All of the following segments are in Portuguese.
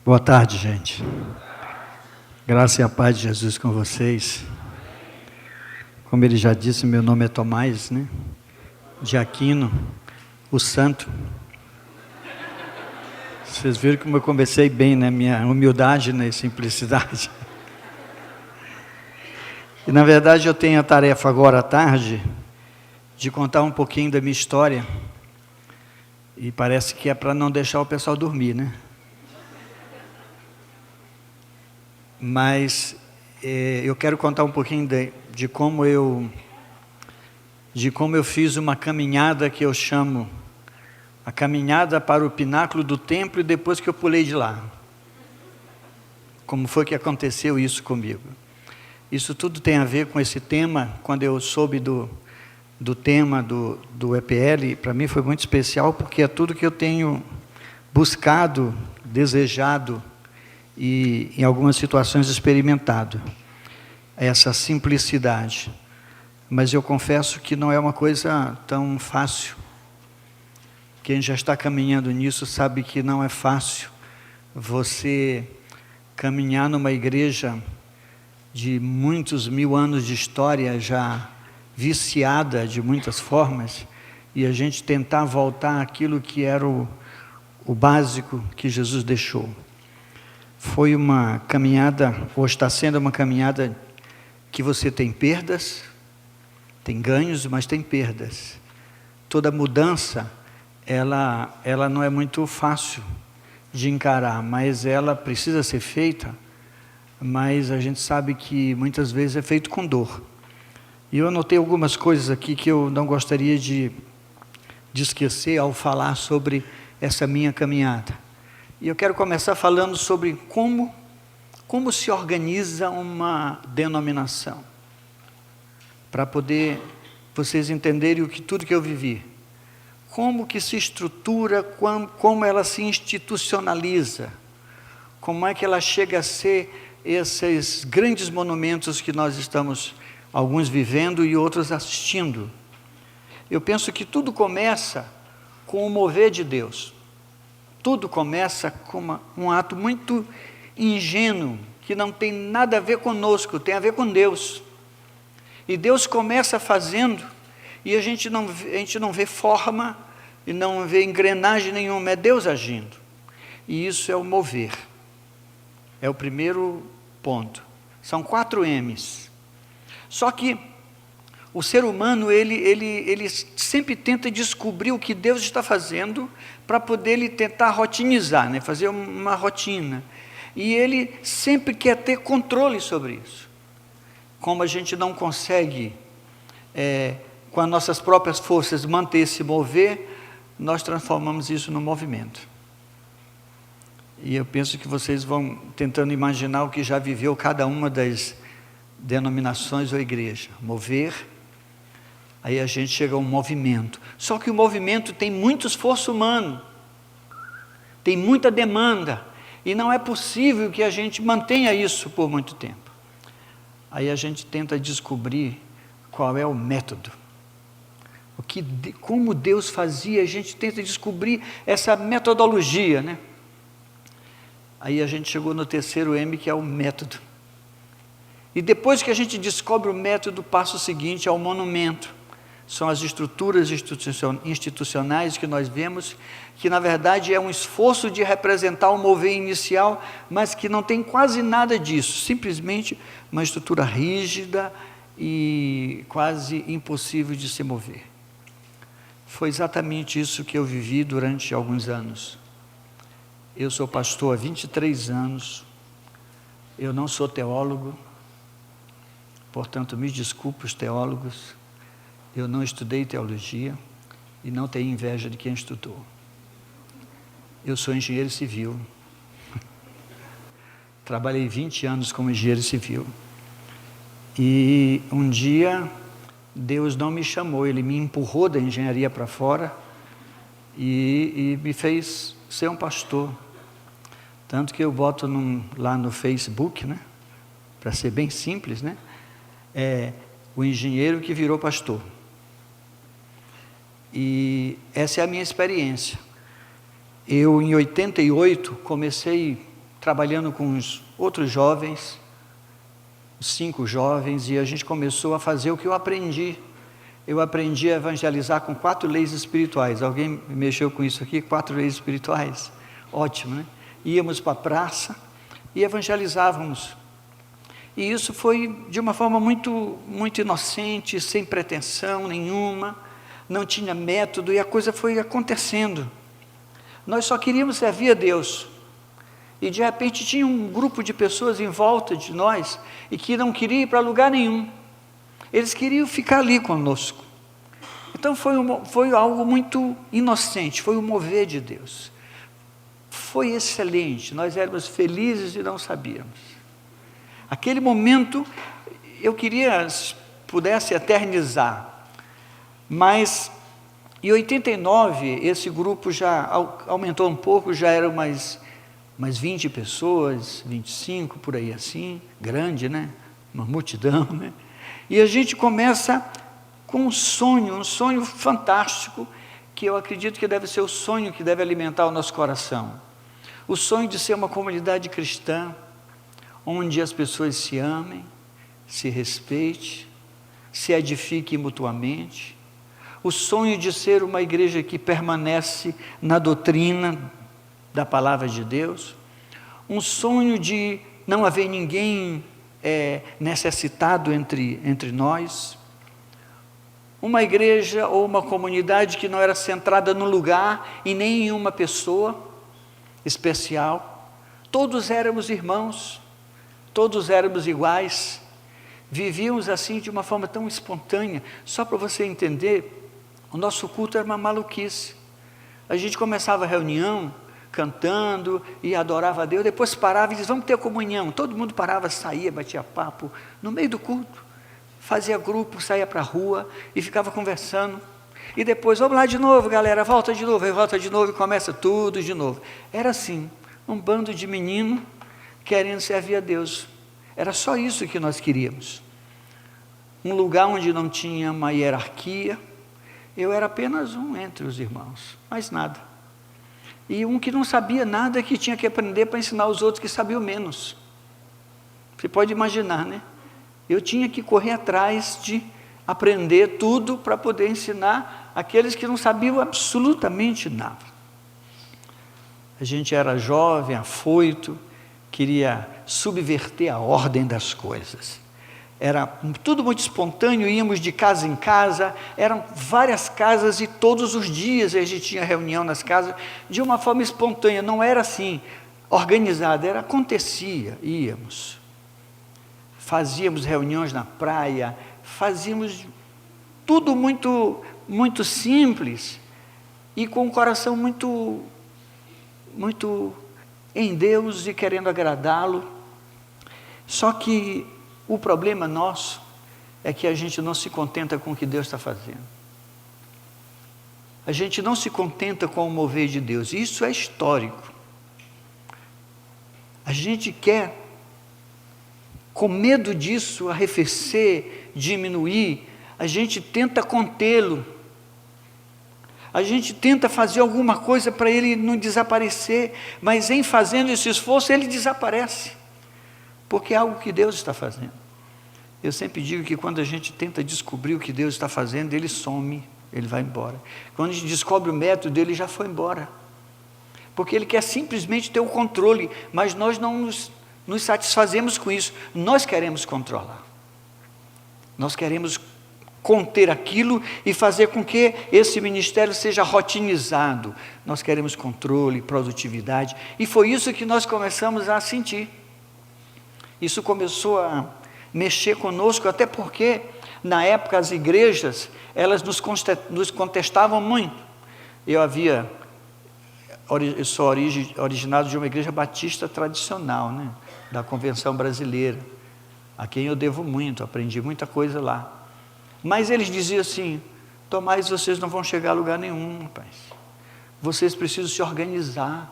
Boa tarde, gente. Graça e a paz de Jesus com vocês. Como ele já disse, meu nome é Tomás, né? De Aquino, o Santo. Vocês viram como eu comecei bem, né? Minha humildade, né? Simplicidade. E na verdade eu tenho a tarefa agora à tarde de contar um pouquinho da minha história. E parece que é para não deixar o pessoal dormir, né? Mas eu quero contar um pouquinho de como eu fiz uma caminhada que eu chamo a caminhada para o pináculo do templo e depois que eu pulei de lá. Como foi que aconteceu isso comigo? Isso tudo tem a ver com esse tema. Quando eu soube do tema do EPL, para mim foi muito especial, porque é tudo que eu tenho buscado, desejado e em algumas situações experimentado, essa simplicidade. Mas eu confesso que não é uma coisa tão fácil. Quem já está caminhando nisso sabe que não é fácil você caminhar numa igreja de muitos mil anos de história, já viciada de muitas formas, e a gente tentar voltar àquilo que era o básico que Jesus deixou. Foi uma caminhada, ou está sendo uma caminhada, que você tem perdas, tem ganhos, mas tem perdas. Toda mudança, ela não é muito fácil de encarar, mas ela precisa ser feita, mas a gente sabe que muitas vezes é feito com dor. E eu anotei algumas coisas aqui que eu não gostaria de esquecer ao falar sobre essa minha caminhada. E eu quero começar falando sobre como se organiza uma denominação, para poder vocês entenderem tudo que eu vivi. Como que se estrutura, como ela se institucionaliza, como é que ela chega a ser esses grandes monumentos que nós estamos, alguns vivendo e outros assistindo. Eu penso que tudo começa com o mover de Deus. Tudo começa com um ato muito ingênuo, que não tem nada a ver conosco, tem a ver com Deus. E Deus começa fazendo, e a gente não vê forma, e não vê engrenagem nenhuma, é Deus agindo. E isso é o mover. É o primeiro ponto. São 4 M's. Só que o ser humano, ele sempre tenta descobrir o que Deus está fazendo, para poder ele tentar rotinizar, né? Fazer uma rotina. E ele sempre quer ter controle sobre isso. Como a gente não consegue, com as nossas próprias forças, manter esse mover, nós transformamos isso num movimento. E eu penso que vocês vão tentando imaginar o que já viveu cada uma das denominações ou igreja. Mover, aí a gente chega a um movimento. Só que o movimento tem muito esforço humano, tem muita demanda, e não é possível que a gente mantenha isso por muito tempo. Aí a gente tenta descobrir qual é o método. Como Deus fazia, a gente tenta descobrir essa metodologia, né? Aí a gente chegou no 3º M, que é o método. E depois que a gente descobre o método, o passo seguinte é o monumento. São as estruturas institucionais que nós vemos, que na verdade é um esforço de representar o mover inicial, mas que não tem quase nada disso, simplesmente uma estrutura rígida e quase impossível de se mover. Foi exatamente isso que eu vivi durante alguns anos. Eu sou pastor há 23 anos, eu não sou teólogo, portanto me desculpe os teólogos, eu não estudei teologia e não tenho inveja de quem estudou. Eu sou engenheiro civil. Trabalhei 20 anos como engenheiro civil. E um dia, Deus não me chamou, Ele me empurrou da engenharia para fora e me fez ser um pastor. Tanto que eu boto lá no Facebook, né? Para ser bem simples, né? O engenheiro que virou pastor. E essa é a minha experiência. Eu, em 88, comecei trabalhando com os outros jovens, 5 jovens, e a gente começou a fazer o que eu aprendi. Eu aprendi a evangelizar com 4 leis espirituais. Alguém mexeu com isso aqui? 4 leis espirituais? Ótimo, né? Íamos para a praça e evangelizávamos. E isso foi de uma forma muito, muito inocente, sem pretensão nenhuma, não tinha método, e a coisa foi acontecendo. Nós só queríamos servir a Deus. E de repente tinha um grupo de pessoas em volta de nós, e que não queria ir para lugar nenhum. Eles queriam ficar ali conosco. Então foi algo muito inocente, foi o mover de Deus. Foi excelente, nós éramos felizes e não sabíamos. Aquele momento, eu queria, se pudesse eternizar, mas em 89, esse grupo já aumentou um pouco, já eram mais 20 pessoas, 25, por aí assim, grande, né? Uma multidão, né? E a gente começa com um sonho fantástico, que eu acredito que deve ser o sonho que deve alimentar o nosso coração. O sonho de ser uma comunidade cristã, onde as pessoas se amem, se respeitem, se edifiquem mutuamente. O sonho de ser uma igreja que permanece na doutrina da palavra de Deus. Um sonho de não haver ninguém necessitado entre nós. Uma igreja ou uma comunidade que não era centrada num lugar e nem em uma pessoa especial. Todos éramos irmãos, todos éramos iguais, vivíamos assim de uma forma tão espontânea. Só para você entender, o nosso culto era uma maluquice. A gente começava a reunião cantando e adorava a Deus, depois parava e dizia, vamos ter comunhão. Todo mundo parava, saía, batia papo no meio do culto, fazia grupo, saía para a rua e ficava conversando. E depois, vamos lá de novo, galera, volta de novo e começa tudo de novo. Era assim, um bando de menino querendo servir a Deus. Era só isso que nós queríamos. Um lugar onde não tinha uma hierarquia. Eu era apenas um entre os irmãos, mais nada. E um que não sabia nada, que tinha que aprender para ensinar os outros que sabiam menos. Você pode imaginar, né? Eu tinha que correr atrás de aprender tudo para poder ensinar aqueles que não sabiam absolutamente nada. A gente era jovem, afoito, queria subverter a ordem das coisas. Era tudo muito espontâneo, íamos de casa em casa, eram várias casas e todos os dias a gente tinha reunião nas casas, de uma forma espontânea, não era assim, organizada, acontecia, íamos. Fazíamos reuniões na praia, fazíamos tudo muito, muito simples e com o coração muito, muito em Deus e querendo agradá-lo. Só que o problema nosso é que a gente não se contenta com o que Deus está fazendo. A gente não se contenta com o mover de Deus. Isso é histórico. A gente quer, com medo disso arrefecer, diminuir, a gente tenta contê-lo. A gente tenta fazer alguma coisa para ele não desaparecer, mas em fazendo esse esforço ele desaparece. Porque é algo que Deus está fazendo. Eu sempre digo que quando a gente tenta descobrir o que Deus está fazendo, ele some, ele vai embora. Quando a gente descobre o método dele, ele já foi embora. Porque ele quer simplesmente ter o controle, mas nós não nos satisfazemos com isso. Nós queremos controlar. Nós queremos conter aquilo e fazer com que esse ministério seja rotinizado. Nós queremos controle, produtividade. E foi isso que nós começamos a sentir. Isso começou a mexer conosco, até porque, na época, as igrejas, elas nos contestavam muito. Eu sou originado de uma igreja batista tradicional, né, da Convenção Brasileira, a quem eu devo muito, aprendi muita coisa lá. Mas eles diziam assim, Tomás, vocês não vão chegar a lugar nenhum, rapaz. Vocês precisam se organizar.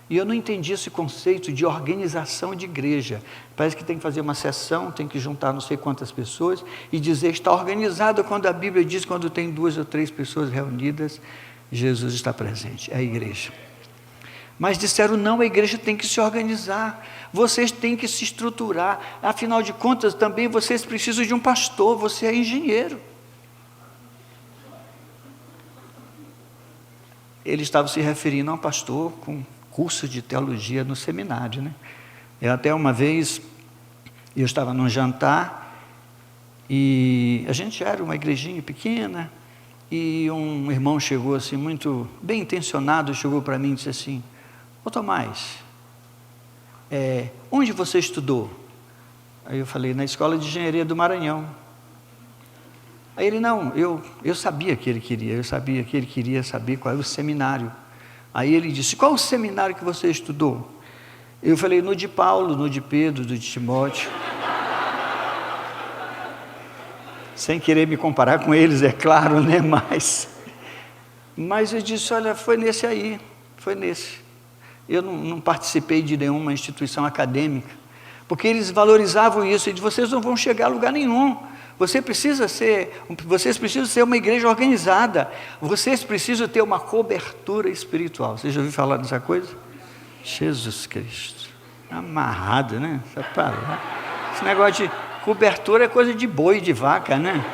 E eu não entendi esse conceito de organização de igreja. Parece que tem que fazer uma sessão, tem que juntar não sei quantas pessoas e dizer está organizado, quando a Bíblia diz quando tem 2 ou 3 pessoas reunidas, Jesus está presente, é a igreja. Mas disseram, não, a igreja tem que se organizar, vocês têm que se estruturar, afinal de contas também vocês precisam de um pastor, você é engenheiro. Ele estava se referindo a um pastor com curso de teologia no seminário, né? Eu até uma vez, eu estava num jantar, e a gente era uma igrejinha pequena, e um irmão chegou assim, muito bem intencionado, chegou para mim e disse assim, ô Tomás, onde você estudou? Aí eu falei, na Escola de Engenharia do Maranhão. Aí ele, não, eu sabia que ele queria, saber qual era o seminário. Aí ele disse, qual o seminário que você estudou? Eu falei, no de Paulo, no de Pedro, no de Timóteo. Sem querer me comparar com eles, é claro, né? Mas eu disse, olha, foi nesse aí, foi nesse. Eu não participei de nenhuma instituição acadêmica, porque eles valorizavam isso, e de vocês não vão chegar a lugar nenhum. Vocês precisam ser uma igreja organizada, vocês precisam ter uma cobertura espiritual. Você já ouviu falar dessa coisa? Jesus Cristo, amarrado, né? Esse negócio de cobertura é coisa de boi, de vaca, né?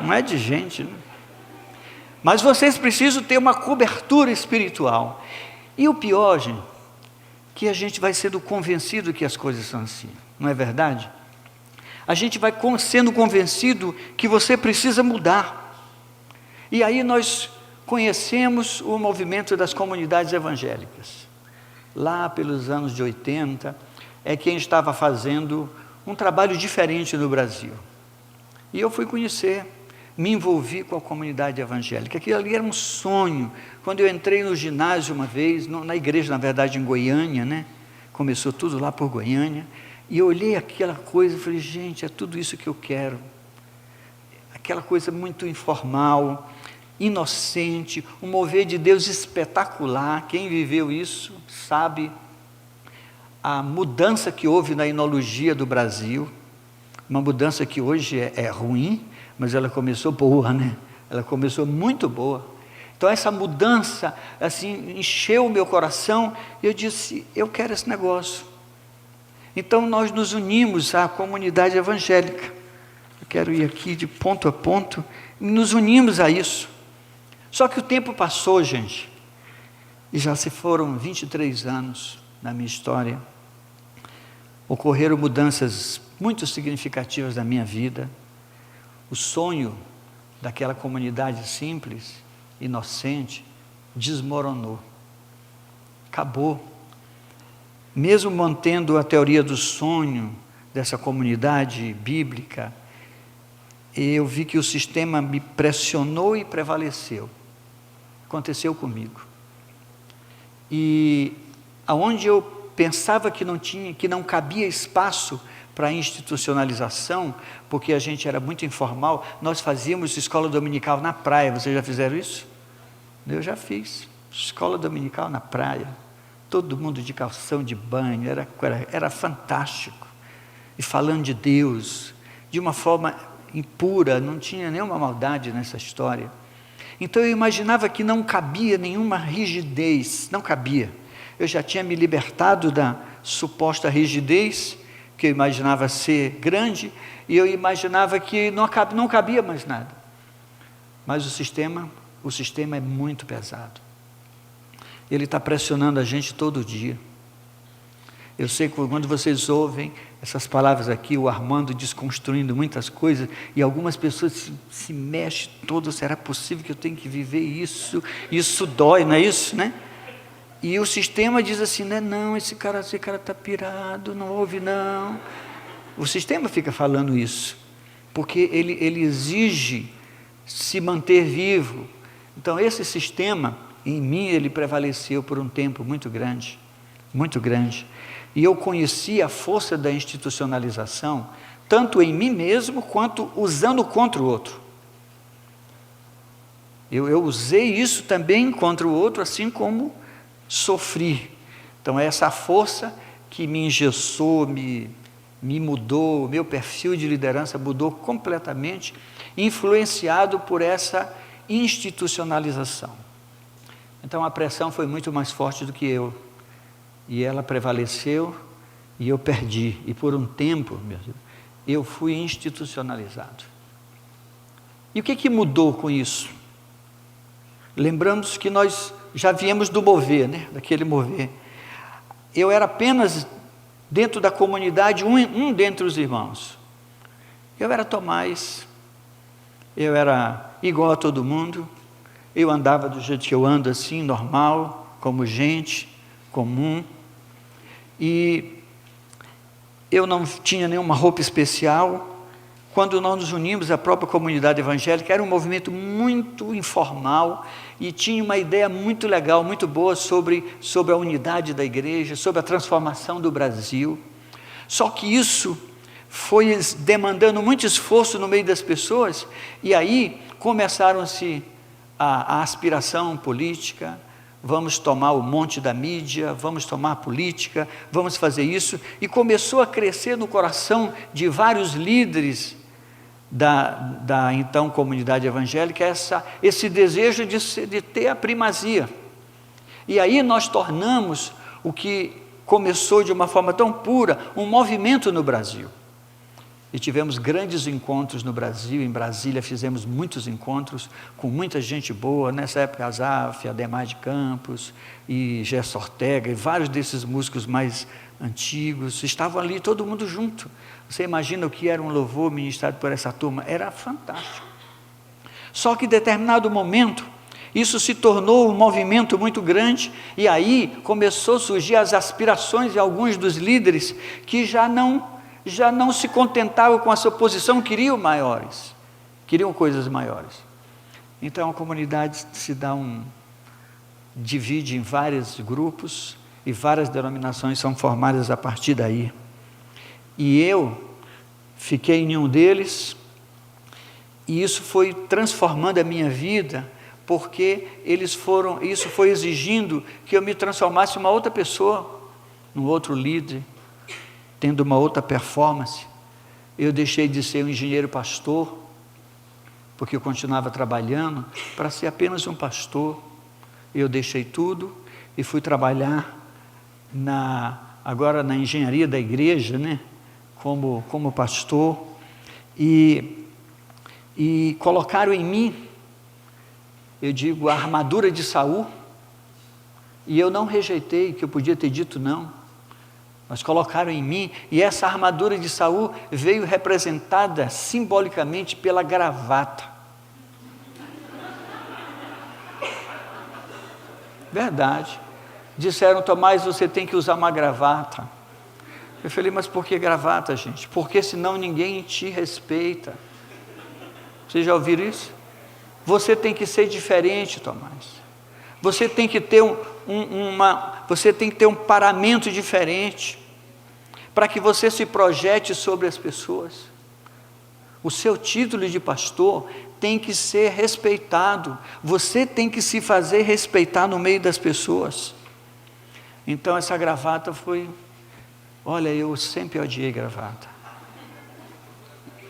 Não é de gente, né? Mas vocês precisam ter uma cobertura espiritual. E o pior, gente, que a gente vai sendo convencido que as coisas são assim, não é verdade? A gente vai sendo convencido que você precisa mudar. E aí nós conhecemos o movimento das comunidades evangélicas. Lá pelos anos de 80, é quem estava fazendo um trabalho diferente no Brasil. E eu fui conhecer, me envolvi com a comunidade evangélica. Aquilo ali era um sonho. Quando eu entrei no ginásio uma vez, na igreja, na verdade, em Goiânia, né? Começou tudo lá por Goiânia. E eu olhei aquela coisa e falei, gente, é tudo isso que eu quero. Aquela coisa muito informal, inocente, um mover de Deus espetacular. Quem viveu isso sabe a mudança que houve na enologia do Brasil. Uma mudança que hoje é ruim, mas ela começou boa, né? Ela começou muito boa. Então essa mudança, assim, encheu o meu coração, e eu disse, eu quero esse negócio. Então nós nos unimos à comunidade evangélica. Eu quero ir aqui de ponto a ponto, e nos unimos a isso. Só que o tempo passou, gente, e já se foram 23 anos na minha história. Ocorreram mudanças muito significativas na minha vida. O sonho daquela comunidade simples, inocente, desmoronou, acabou. Mesmo mantendo a teoria do sonho dessa comunidade bíblica, eu vi que o sistema me pressionou e prevaleceu. Aconteceu comigo. E aonde eu pensava que não cabia espaço para institucionalização, porque a gente era muito informal, nós fazíamos escola dominical na praia. Vocês já fizeram isso? Eu já fiz. Escola dominical na praia. Todo mundo de calção de banho, era fantástico. E falando de Deus, de uma forma impura, não tinha nenhuma maldade nessa história. Então eu imaginava que não cabia nenhuma rigidez, não cabia. Eu já tinha me libertado da suposta rigidez, que eu imaginava ser grande, e eu imaginava que não cabia mais nada. Mas o sistema é muito pesado. Ele está pressionando a gente todo dia. Eu sei que quando vocês ouvem essas palavras aqui, o Armando desconstruindo muitas coisas, e algumas pessoas se mexem todas, será possível que eu tenha que viver isso? Isso dói, não é isso, né? E o sistema diz assim, né? Não, esse cara está pirado, não ouve não. O sistema fica falando isso, porque ele exige se manter vivo. Então esse sistema, em mim, ele prevaleceu por um tempo muito grande, muito grande. E eu conheci a força da institucionalização, tanto em mim mesmo, quanto usando contra o outro. Eu usei isso também contra o outro, assim como sofri. Então essa força que me engessou, me mudou, o meu perfil de liderança mudou completamente, influenciado por essa institucionalização. Então a pressão foi muito mais forte do que eu. E ela prevaleceu e eu perdi. E por um tempo, eu fui institucionalizado. E o que mudou com isso? Lembramos que nós já viemos do mover, né? Daquele mover. Eu era apenas, dentro da comunidade, um dentre os irmãos. Eu era Tomás, eu era igual a todo mundo, eu andava do jeito que eu ando assim, normal, como gente comum, e eu não tinha nenhuma roupa especial. Quando nós nos unimos, a própria comunidade evangélica era um movimento muito informal e tinha uma ideia muito legal, muito boa sobre a unidade da igreja, sobre a transformação do Brasil. Só que isso foi demandando muito esforço no meio das pessoas, e aí começaram-se a aspiração política. Vamos tomar o monte da mídia, vamos tomar a política, vamos fazer isso, e começou a crescer no coração de vários líderes da então comunidade evangélica esse desejo de ter a primazia. E aí nós tornamos o que começou de uma forma tão pura um movimento no Brasil. E tivemos grandes encontros no Brasil. Em Brasília fizemos muitos encontros com muita gente boa. Nessa época, Azaf, Ademar de Campos e Gerson Ortega e vários desses músicos mais antigos estavam ali, todo mundo junto. Você imagina o que era um louvor ministrado por essa turma? Era fantástico. Só que em determinado momento, isso se tornou um movimento muito grande, e aí começou a surgir as aspirações de alguns dos líderes que já não se contentavam com a sua posição, queriam coisas maiores. Então a comunidade divide em vários grupos, e várias denominações são formadas a partir daí. E eu fiquei em um deles, e isso foi transformando a minha vida, porque isso foi exigindo que eu me transformasse em uma outra pessoa, num outro líder, tendo uma outra performance. Eu deixei de ser um engenheiro pastor, porque eu continuava trabalhando, para ser apenas um pastor. Eu deixei tudo e fui trabalhar agora na engenharia da igreja, né? Como pastor, e colocaram em mim, eu digo, a armadura de Saul, e eu não rejeitei, que eu podia ter dito não, mas colocaram em mim, e essa armadura de Saul veio representada simbolicamente pela gravata. Verdade. Disseram: Tomás, você tem que usar uma gravata. Eu falei: mas por que gravata, gente? Porque senão ninguém te respeita. Vocês já ouviram isso? Você tem que ser diferente, Tomás. Você tem que ter um paramento diferente, para que você se projete sobre as pessoas. O seu título de pastor tem que ser respeitado. Você tem que se fazer respeitar no meio das pessoas. Então essa gravata foi... Olha, eu sempre odiei gravata,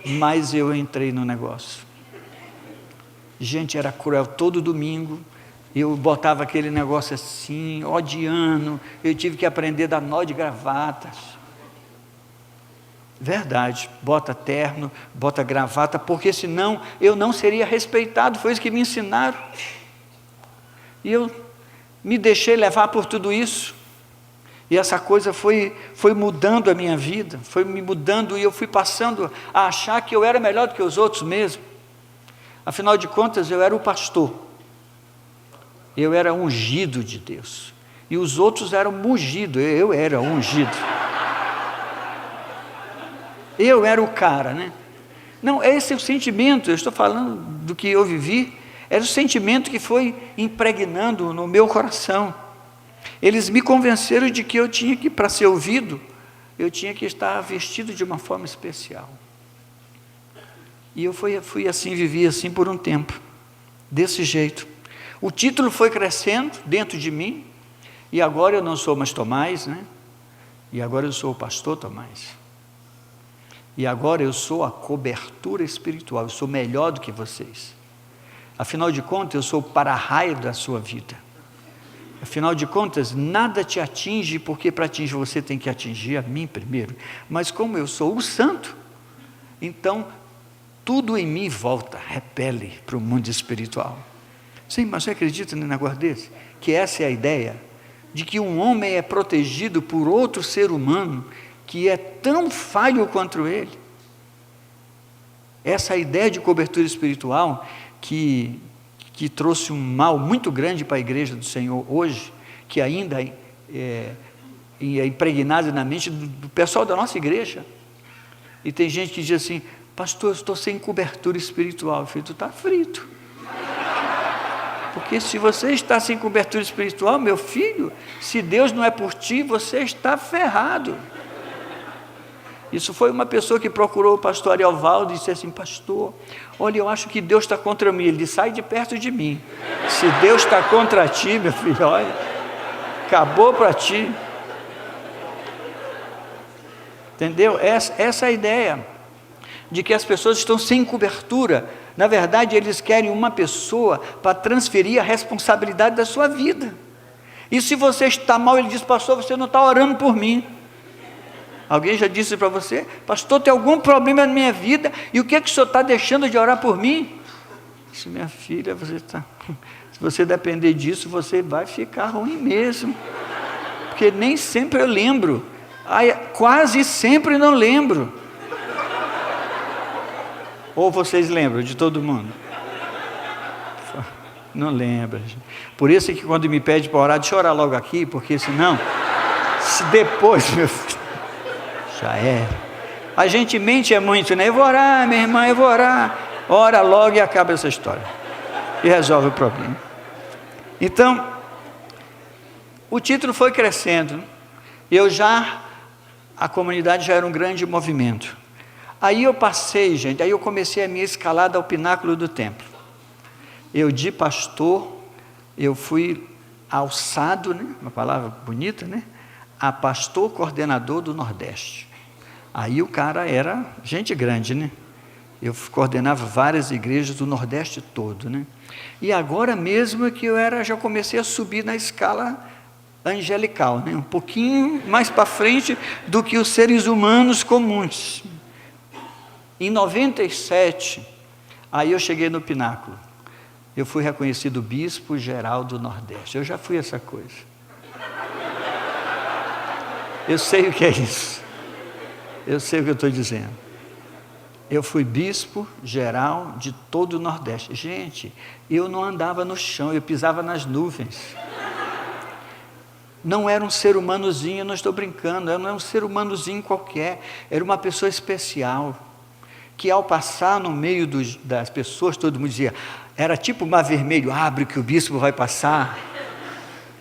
mas eu entrei no negócio. Gente, era cruel. Todo domingo eu botava aquele negócio assim, odiando. Eu tive que aprender a dar nó de gravatas. Verdade, bota terno, bota gravata, porque senão eu não seria respeitado. Foi isso que me ensinaram. E eu me deixei levar por tudo isso. E essa coisa foi mudando a minha vida, foi me mudando, e eu fui passando a achar que eu era melhor do que os outros mesmo. Afinal de contas, eu era o pastor. Eu era ungido de Deus. E os outros eram ungidos, eu era ungido. Eu era o cara, né? Não, esse é o sentimento, eu estou falando do que eu vivi, era o sentimento que foi impregnando no meu coração. Eles me convenceram de que eu tinha que, para ser ouvido, eu tinha que estar vestido de uma forma especial. E eu fui assim, vivi assim por um tempo, desse jeito. O título foi crescendo dentro de mim, e agora eu não sou mais Tomás, né? E agora eu sou o pastor Tomás. E agora eu sou a cobertura espiritual, eu sou melhor do que vocês. Afinal de contas, eu sou o para-raio da sua vida. Afinal de contas, nada te atinge, porque para atingir você tem que atingir a mim primeiro. Mas como eu sou o santo, então tudo em mim volta, repele para o mundo espiritual. Sim, mas você acredita num negócio desse? Que essa é a ideia, de que um homem é protegido por outro ser humano, que é tão falho quanto ele. Essa ideia de cobertura espiritual, que trouxe um mal muito grande para a igreja do Senhor hoje, que ainda é impregnada na mente do pessoal da nossa igreja. E tem gente que diz assim: pastor, eu estou sem cobertura espiritual. Eu falei: tu está frito. Porque se você está sem cobertura espiritual, meu filho, se Deus não é por ti, você está ferrado. Isso foi uma pessoa que procurou o pastor Arielvaldo e disse assim: pastor, olha, eu acho que Deus está contra mim. Ele disse: sai de perto de mim. Se Deus está contra ti, meu filho, olha, acabou para ti. Entendeu? Essa é a ideia de que as pessoas estão sem cobertura. Na verdade, eles querem uma pessoa para transferir a responsabilidade da sua vida. E se você está mal, ele diz: pastor, você não está orando por mim. Alguém já disse para você: pastor, tem algum problema na minha vida, e o que o senhor está deixando de orar por mim? Disse: minha filha, se você depender disso, você vai ficar ruim mesmo, porque nem sempre eu lembro, quase sempre não lembro. Ou vocês lembram de todo mundo? Não lembra. Por isso que quando me pede para orar, deixa eu orar logo aqui, porque senão, se depois, meu filho, já é. A gente mente muito, né? Eu vou orar, minha irmã, eu vou orar. Ora logo e acaba essa história. E resolve o problema. Então, o título foi crescendo. A comunidade já era um grande movimento. Aí eu passei, gente, aí eu comecei a minha escalada ao pináculo do templo. Eu de pastor, eu fui alçado, né? Uma palavra bonita, né? A pastor coordenador do Nordeste. Aí o cara era gente grande, né? Eu coordenava várias igrejas do Nordeste todo, né? E agora mesmo que já comecei a subir na escala angelical, né? Um pouquinho mais para frente do que os seres humanos comuns. Em 97, aí eu cheguei no pináculo. Eu fui reconhecido bispo geral do Nordeste. Eu já fui essa coisa. Eu sei o que é isso. Eu sei o que eu estou dizendo. Eu fui bispo geral de todo o Nordeste. Gente, eu não andava no chão, eu pisava nas nuvens. Não era um ser humanozinho, eu não estou brincando, não era um ser humanozinho qualquer, era uma pessoa especial, que ao passar no meio das pessoas, todo mundo dizia, era tipo mar vermelho, abre que o bispo vai passar.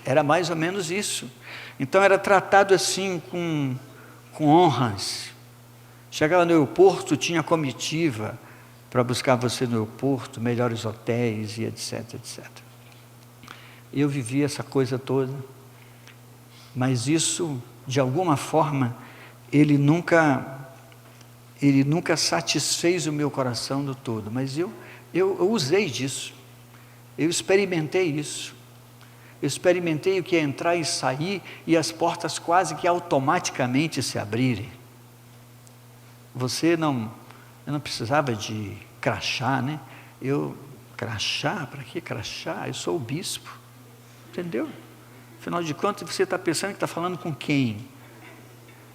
Era mais ou menos isso. Então era tratado assim com honras. Chegava no aeroporto, tinha comitiva para buscar você no aeroporto, melhores hotéis e etc, etc. Eu vivi essa coisa toda, mas isso, de alguma forma, ele nunca satisfez o meu coração do todo, mas eu usei disso, eu experimentei isso. Eu experimentei o que é entrar e sair, e as portas quase que automaticamente se abrirem. Eu não precisava de crachá, né? Crachá? Para que crachá? Eu sou o bispo, entendeu? Afinal de contas, você está pensando que está falando com quem?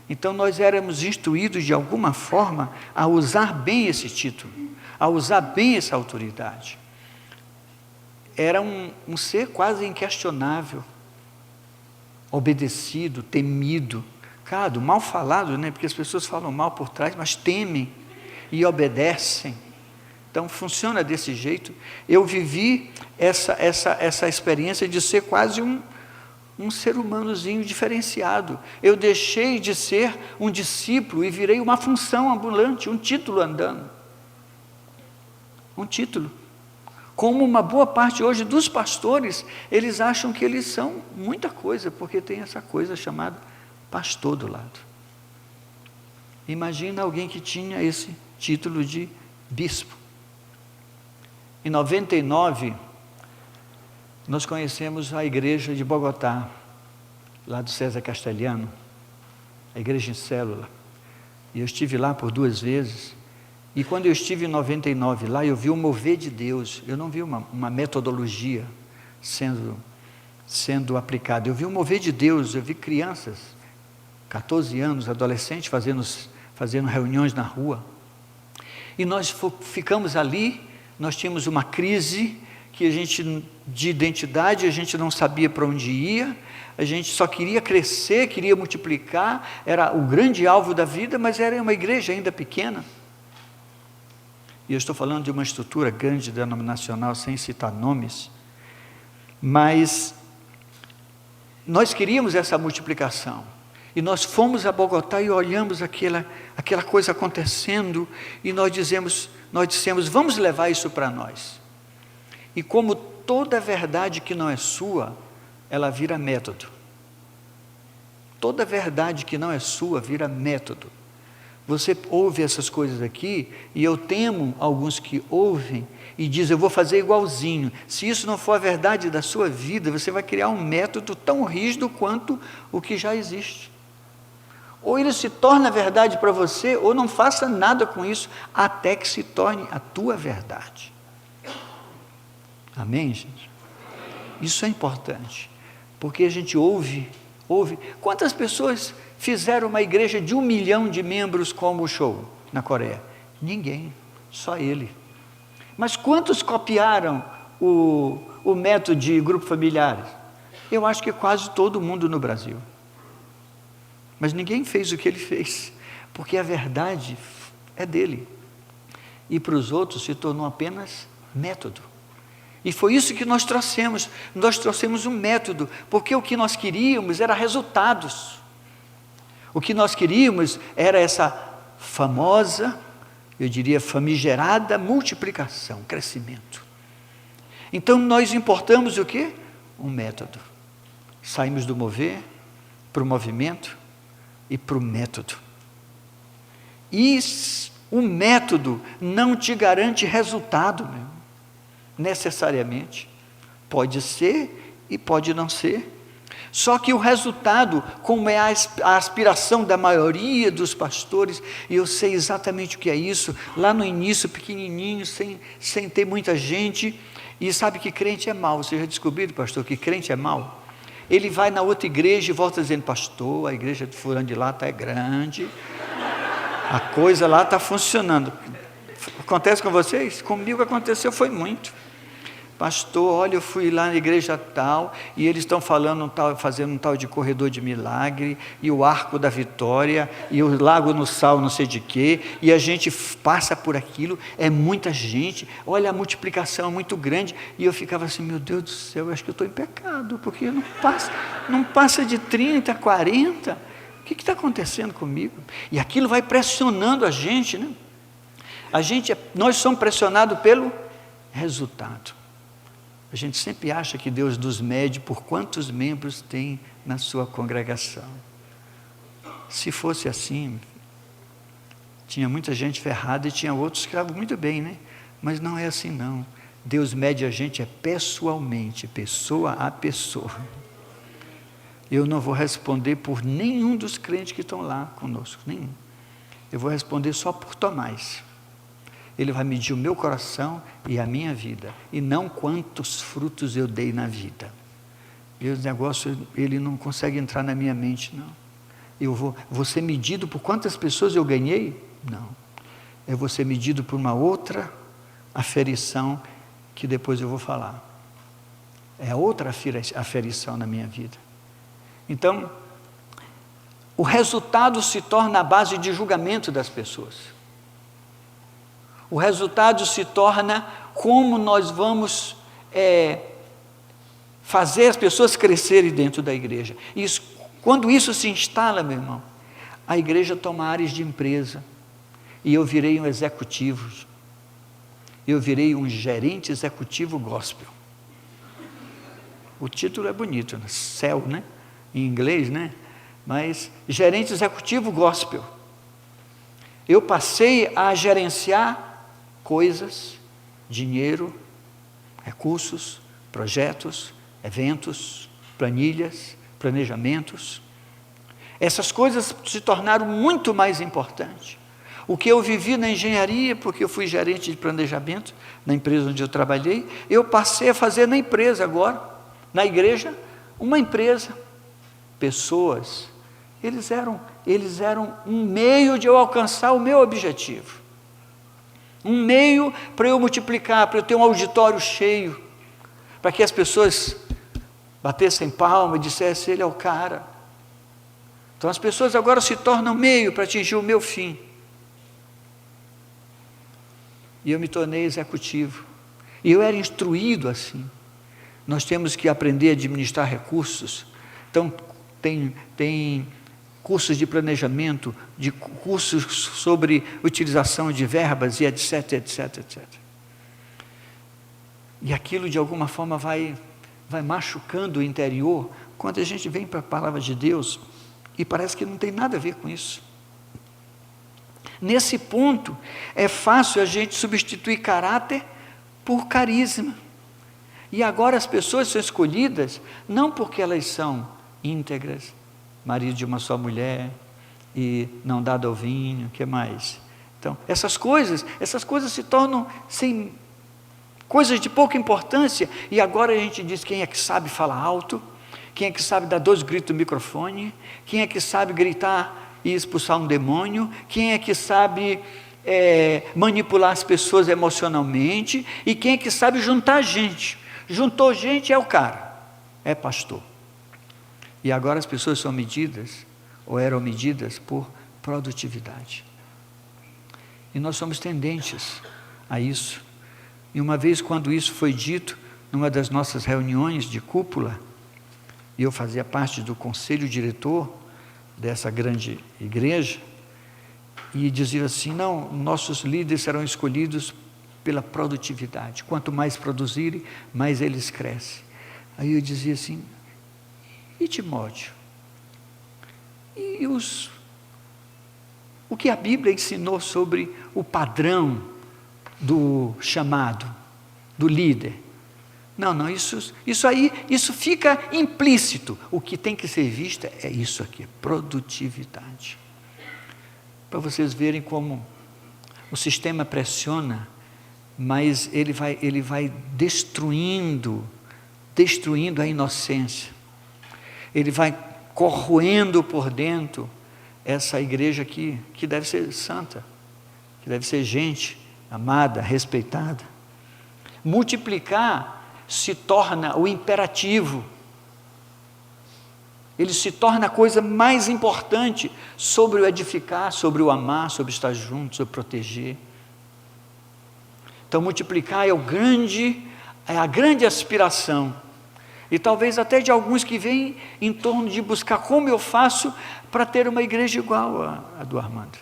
Então nós éramos instruídos de alguma forma a usar bem esse título, a usar bem essa autoridade. Era um ser quase inquestionável, obedecido, temido, claro, mal falado, né? Porque as pessoas falam mal por trás, mas temem e obedecem. Então funciona desse jeito. Eu vivi essa experiência de ser quase um ser humanozinho diferenciado. Eu deixei de ser um discípulo e virei uma função ambulante, um título andando. Um título. Como uma boa parte hoje dos pastores, eles acham que eles são muita coisa, porque tem essa coisa chamada pastor do lado. Imagina alguém que tinha esse título de bispo. Em 99, nós conhecemos a igreja de Bogotá, lá do César Castelhano, a igreja em célula. E eu estive lá por 2 vezes. E quando eu estive em 99 lá, eu vi o mover de Deus. Eu não vi uma metodologia sendo aplicada. Eu vi o mover de Deus. Eu vi crianças, 14 anos, adolescentes, fazendo reuniões na rua. E nós ficamos ali, nós tínhamos uma crise de identidade, a gente não sabia para onde ia, a gente só queria crescer, queria multiplicar, era o grande alvo da vida, mas era uma igreja ainda pequena. E eu estou falando de uma estrutura grande, denominacional, sem citar nomes, mas nós queríamos essa multiplicação. E nós fomos a Bogotá e olhamos aquela coisa acontecendo, e nós dissemos, vamos levar isso para nós. E como toda verdade que não é sua, ela vira método. Toda verdade que não é sua vira método. Você ouve essas coisas aqui, e eu temo alguns que ouvem e dizem, eu vou fazer igualzinho. Se isso não for a verdade da sua vida, você vai criar um método tão rígido quanto o que já existe. Ou ele se torna verdade para você, ou não faça nada com isso, até que se torne a tua verdade. Amém, gente? Isso é importante, porque a gente ouve. Quantas pessoas fizeram uma igreja de 1 milhão de membros como o Show na Coreia? Ninguém, só ele. Mas quantos copiaram o método de grupo familiares? Eu acho que quase todo mundo no Brasil. Mas ninguém fez o que ele fez, porque a verdade é dele. E para os outros se tornou apenas método. E foi isso que nós trouxemos um método, porque o que nós queríamos era resultados. O que nós queríamos era essa famosa, eu diria famigerada multiplicação, crescimento. Então nós importamos o quê? Um método. Saímos do mover para o movimento e para o método. E o método não te garante resultado, meu. Necessariamente, pode ser e pode não ser, só que o resultado, como é a aspiração da maioria dos pastores, e eu sei exatamente o que é isso, lá no início, pequenininho, sem ter muita gente, e sabe que crente é mau. Você já descobriu, pastor, que crente é mau? Ele vai na outra igreja e volta dizendo, pastor, a igreja de fulano de lá está grande, a coisa lá está funcionando. Acontece com vocês? Comigo aconteceu, foi muito. Pastor, olha, eu fui lá na igreja tal, e eles estão fazendo um tal de corredor de milagre, e o arco da vitória, e o lago no sal, não sei de quê, e a gente passa por aquilo, é muita gente, olha, a multiplicação é muito grande, e eu ficava assim, meu Deus do céu, eu acho que eu estou em pecado, porque não passa de 30, 40, o que está acontecendo comigo? E aquilo vai pressionando a gente, né? Nós somos pressionados pelo resultado. A gente sempre acha que Deus nos mede por quantos membros tem na sua congregação. Se fosse assim, tinha muita gente ferrada e tinha outros que estavam muito bem, né? Mas não é assim não. Deus mede a gente pessoalmente, pessoa a pessoa. Eu não vou responder por nenhum dos crentes que estão lá conosco, nenhum. Eu vou responder só por Tomás. Ele vai medir o meu coração e a minha vida, e não quantos frutos eu dei na vida. E o negócio, ele não consegue entrar na minha mente, não. Eu vou ser medido por quantas pessoas eu ganhei? Não. Eu vou ser medido por uma outra aferição, que depois eu vou falar. É outra aferição na minha vida. Então, o resultado se torna a base de julgamento das pessoas. O resultado se torna como nós vamos fazer as pessoas crescerem dentro da igreja. Quando isso se instala, meu irmão, a igreja toma áreas de empresa, e eu virei um executivo, eu virei um gerente executivo gospel. O título é bonito, né? Céu, né? Em inglês, né? Mas gerente executivo gospel. Eu passei a gerenciar coisas, dinheiro, recursos, projetos, eventos, planilhas, planejamentos. Essas coisas se tornaram muito mais importantes. O que eu vivi na engenharia, porque eu fui gerente de planejamento na empresa onde eu trabalhei, eu passei a fazer na empresa agora, na igreja, uma empresa. Pessoas, eles eram um meio de eu alcançar o meu objetivo. Um meio para eu multiplicar, para eu ter um auditório cheio, para que as pessoas batessem palma e dissessem, ele é o cara. Então as pessoas agora se tornam meio para atingir o meu fim. E eu me tornei executivo. E eu era instruído assim. Nós temos que aprender a administrar recursos. Então tem cursos de planejamento, de cursos sobre utilização de verbas e etc, etc, etc. E aquilo de alguma forma vai machucando o interior, quando a gente vem para a palavra de Deus, e parece que não tem nada a ver com isso. Nesse ponto, é fácil a gente substituir caráter por carisma. E agora as pessoas são escolhidas, não porque elas são íntegras, marido de uma só mulher, e não dado ao vinho, o que mais? Então, essas coisas se tornam sem coisas de pouca importância, e agora a gente diz quem é que sabe falar alto, quem é que sabe dar 2 gritos no microfone, quem é que sabe gritar e expulsar um demônio, quem é que sabe manipular as pessoas emocionalmente, e quem é que sabe juntar gente. Juntou gente, é o cara, é pastor. E agora as pessoas são medidas, ou eram medidas por produtividade. E nós somos tendentes a isso. E uma vez quando isso foi dito, numa das nossas reuniões de cúpula, e eu fazia parte do conselho diretor dessa grande igreja, e dizia assim, não, nossos líderes serão escolhidos pela produtividade. Quanto mais produzirem, mais eles crescem. Aí eu dizia assim, e Timóteo? E o que a Bíblia ensinou sobre o padrão do chamado, do líder? Não, isso fica implícito. O que tem que ser visto é isso aqui, produtividade. Para vocês verem como o sistema pressiona, mas ele vai destruindo a inocência. Ele vai corroendo por dentro essa igreja aqui, que deve ser santa, que deve ser gente amada, respeitada. Multiplicar se torna o imperativo, ele se torna a coisa mais importante sobre o edificar, sobre o amar, sobre estar junto, sobre proteger. Então multiplicar é a grande aspiração, e talvez até de alguns que vêm em torno de buscar como eu faço para ter uma igreja igual a do Armando.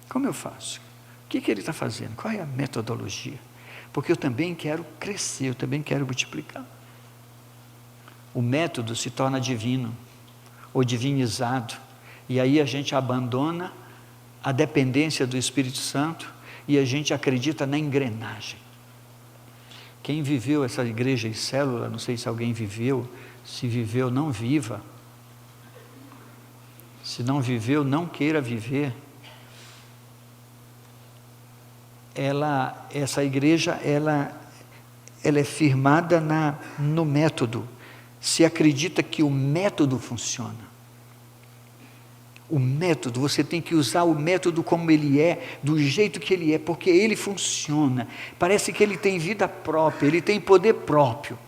Como eu faço? O que ele está fazendo? Qual é a metodologia? Porque eu também quero crescer, eu também quero multiplicar. O método se torna divino, ou divinizado, e aí a gente abandona a dependência do Espírito Santo, e a gente acredita na engrenagem. Quem viveu essa igreja em célula, não sei se alguém viveu, se viveu, não viva. Se não viveu, não queira viver. Essa igreja, ela é firmada no método. Se acredita que o método funciona. O método, você tem que usar o método como ele é, do jeito que ele é, porque ele funciona. Parece que ele tem vida própria, ele tem poder próprio.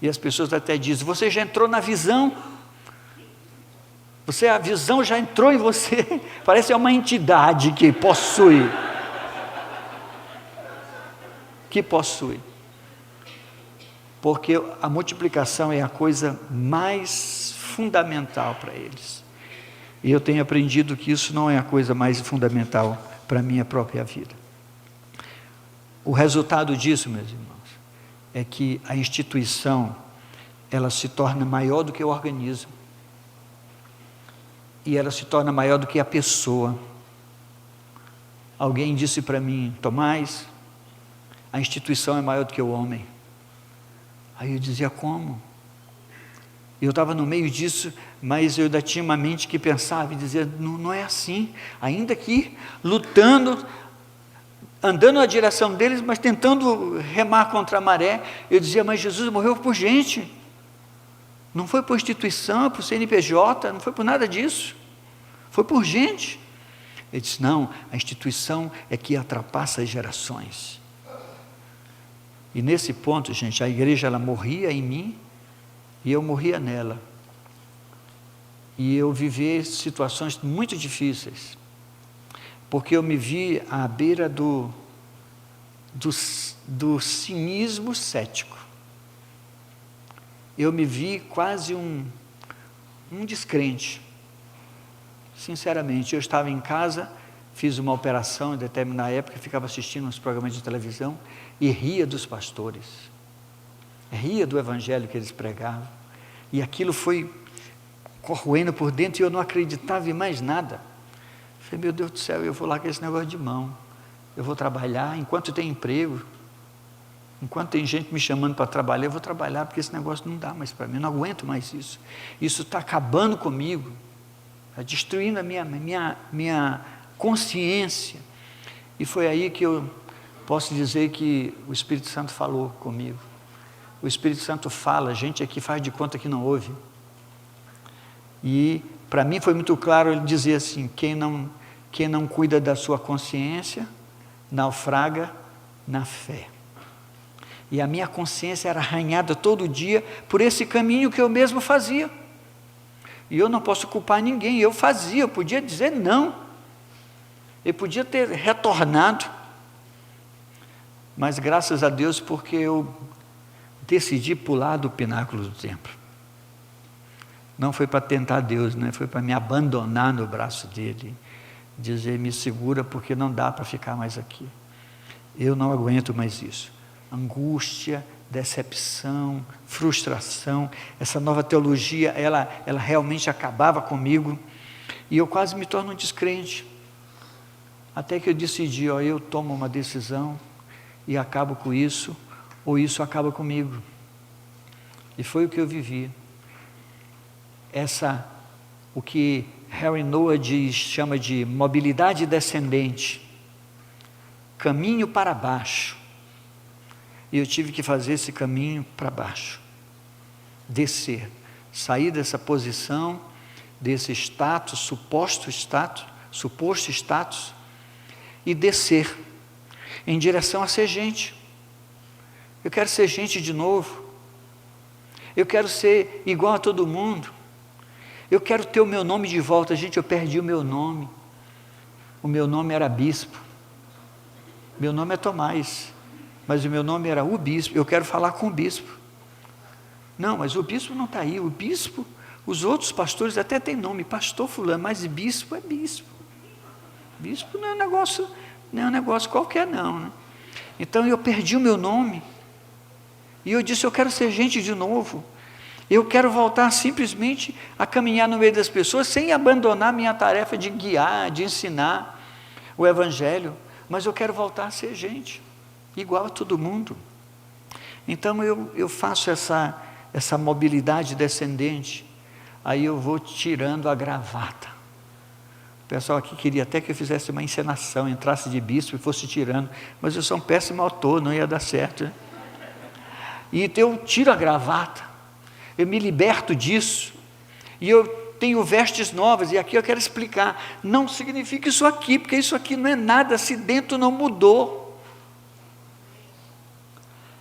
E as pessoas até dizem, você já entrou na visão? A visão já entrou em você? Parece uma entidade que possui. Porque a multiplicação é a coisa mais fundamental para eles. E eu tenho aprendido que isso não é a coisa mais fundamental para a minha própria vida. O resultado disso, meus irmãos, é que a instituição, ela se torna maior do que o organismo. E ela se torna maior do que a pessoa. Alguém disse para mim, Tomás, a instituição é maior do que o homem. Aí eu dizia, como? Eu estava no meio disso, mas eu ainda tinha uma mente que pensava e dizia, não é assim, ainda aqui, lutando, andando na direção deles, mas tentando remar contra a maré. Eu dizia, mas Jesus morreu por gente, não foi por instituição, por CNPJ, não foi por nada disso, foi por gente. Ele disse, não, a instituição é que ultrapassa as gerações. E nesse ponto, gente, a igreja ela morria em mim, e eu morria nela. E eu vivi situações muito difíceis, porque eu me vi à beira do cinismo cético. Eu me vi quase um descrente. Sinceramente, eu estava em casa, fiz uma operação em determinada época, ficava assistindo uns programas de televisão e ria dos pastores, ria do evangelho que eles pregavam, e aquilo foi corroendo por dentro e eu não acreditava em mais nada. Falei, meu Deus do céu, eu vou lá com esse negócio de mão, eu vou trabalhar enquanto tem emprego, enquanto tem gente me chamando para trabalhar, eu vou trabalhar, porque esse negócio não dá mais para mim, eu não aguento mais isso está acabando comigo, está destruindo a minha consciência. E foi aí que eu posso dizer que o Espírito Santo falou comigo. O Espírito Santo fala, a gente aqui faz de conta que não ouve. E para mim foi muito claro ele dizer assim, quem não cuida da sua consciência, naufraga na fé. E a minha consciência era arranhada todo dia por esse caminho que eu mesmo fazia. E eu não posso culpar ninguém, eu fazia, eu podia dizer não. Eu podia ter retornado. Mas graças a Deus, porque eu decidi pular do pináculo do templo. Não foi para tentar Deus, né? Foi para me abandonar no braço dele. Dizer, me segura porque não dá para ficar mais aqui. Eu não aguento mais isso. Angústia, decepção, frustração, essa nova teologia, ela realmente acabava comigo, e eu quase me torno um descrente, até que eu decidi, eu tomo uma decisão, e acabo com isso, ou isso acaba comigo, e foi o que eu vivi, o que Henry Nouwen chama de mobilidade descendente, caminho para baixo. E eu tive que fazer esse caminho para baixo, descer, sair dessa posição, desse status, suposto status, e descer, em direção a ser gente. Eu quero ser gente de novo, eu quero ser igual a todo mundo, eu quero ter o meu nome de volta. Gente, eu perdi o meu nome era Bispo, meu nome é Tomás, mas o meu nome era o bispo, eu quero falar com o bispo. Não, mas o bispo não está aí, o bispo, os outros pastores até têm nome, pastor fulano, mas bispo é bispo. Bispo não é um negócio qualquer não, né? Então eu perdi o meu nome, e eu disse, eu quero ser gente de novo, eu quero voltar simplesmente a caminhar no meio das pessoas, sem abandonar minha tarefa de guiar, de ensinar o evangelho, mas eu quero voltar a ser gente, igual a todo mundo. Então eu faço essa mobilidade descendente, aí eu vou tirando a gravata. O pessoal aqui queria até que eu fizesse uma encenação, entrasse de bispo e fosse tirando, mas eu sou um péssimo autor, não ia dar certo, né? E então eu tiro a gravata, eu me liberto disso, e eu tenho vestes novas, e aqui eu quero explicar, não significa isso aqui, porque isso aqui não é nada, se dentro não mudou.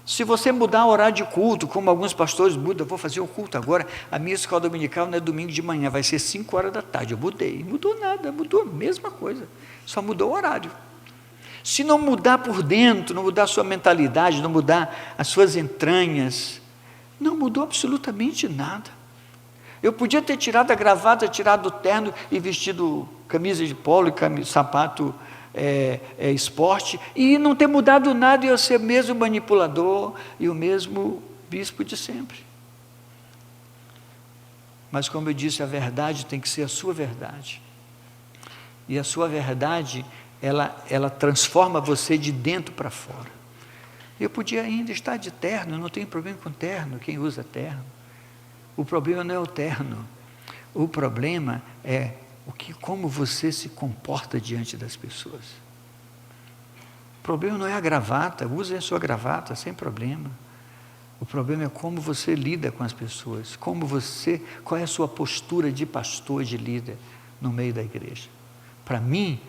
Se você mudar o horário de culto, como alguns pastores mudam, vou fazer o culto agora, a minha escola dominical não é domingo de manhã, vai ser 5 horas da tarde, eu mudei, mudou nada, mudou a mesma coisa, só mudou o horário. Se não mudar por dentro, não mudar a sua mentalidade, não mudar as suas entranhas, não mudou absolutamente nada. Eu podia ter tirado a gravata, tirado o terno e vestido camisa de polo e sapato esporte, e não ter mudado nada, e eu ser o mesmo manipulador e o mesmo bispo de sempre. Mas como eu disse, a verdade tem que ser a sua verdade, e a sua verdade ela transforma você de dentro para fora. Eu podia ainda estar de terno, não tem problema com terno, quem usa terno. O problema não é o terno. O problema é como você se comporta diante das pessoas. O problema não é a gravata, use a sua gravata sem problema. O problema é como você lida com as pessoas, qual é a sua postura de pastor, de líder no meio da igreja. Para mim,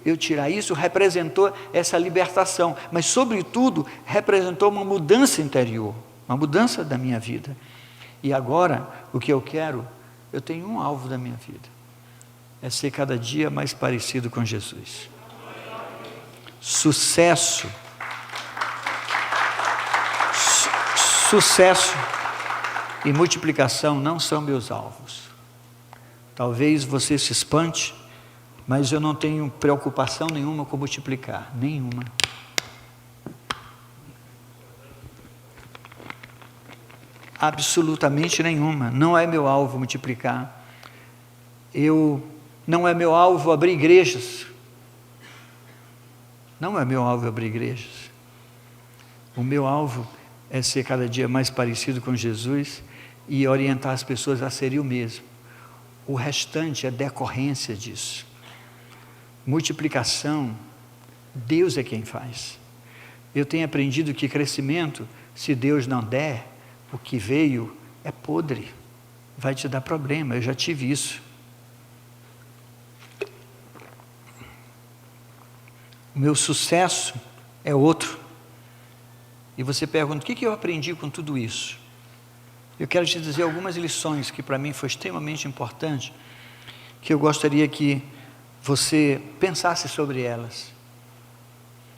eu tirar isso, representou essa libertação, mas sobretudo representou uma mudança interior, uma mudança da minha vida. E agora, o que eu quero, eu tenho um alvo da minha vida, é ser cada dia mais parecido com Jesus. Sucesso e multiplicação não são meus alvos. Talvez você se espante, mas eu não tenho preocupação nenhuma com multiplicar, nenhuma. Absolutamente nenhuma. Não é meu alvo multiplicar. Não é meu alvo abrir igrejas. Não é meu alvo abrir igrejas. O meu alvo é ser cada dia mais parecido com Jesus e orientar as pessoas a serem o mesmo. O restante é decorrência disso. Multiplicação, Deus é quem faz. Eu tenho aprendido que crescimento, se Deus não der, o que veio é podre, vai te dar problema. Eu já tive isso. O meu sucesso é outro. E você pergunta, o que eu aprendi com tudo isso? Eu quero te dizer algumas lições que para mim foi extremamente importante, que eu gostaria que você pensasse sobre elas,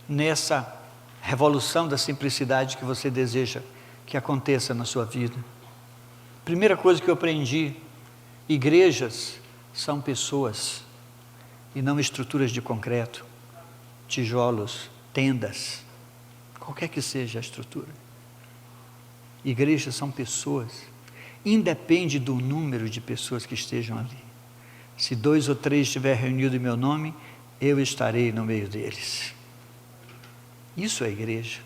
nessa revolução da simplicidade que você deseja que aconteça na sua vida. Primeira coisa que eu aprendi, igrejas são pessoas, e não estruturas de concreto, tijolos, tendas, qualquer que seja a estrutura. Igrejas são pessoas, independe do número de pessoas que estejam ali. Se 2 ou 3 estiver reunido em meu nome, eu estarei no meio deles. Isso é igreja.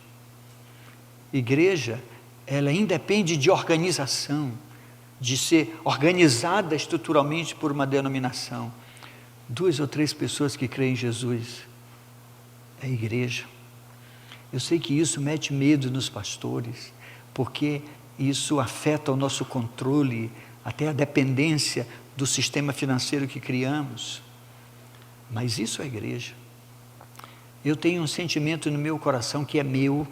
Igreja, ela independe de organização, de ser organizada estruturalmente por uma denominação. 2 ou 3 pessoas que creem em Jesus, é igreja. Eu sei que isso mete medo nos pastores, porque isso afeta o nosso controle, até a dependência do sistema financeiro que criamos. Mas isso é igreja. Eu tenho um sentimento no meu coração que é meu,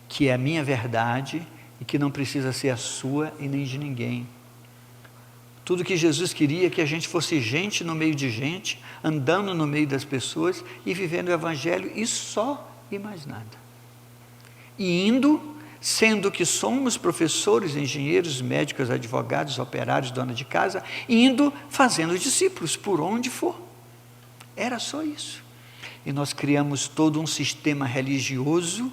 que é a minha verdade e que não precisa ser a sua e nem de ninguém. Tudo que Jesus queria é que a gente fosse gente no meio de gente, andando no meio das pessoas e vivendo o Evangelho e só e mais nada. E indo, sendo que somos professores, engenheiros, médicos, advogados, operários, dona de casa, indo fazendo discípulos por onde for. Era só isso. E nós criamos todo um sistema religioso,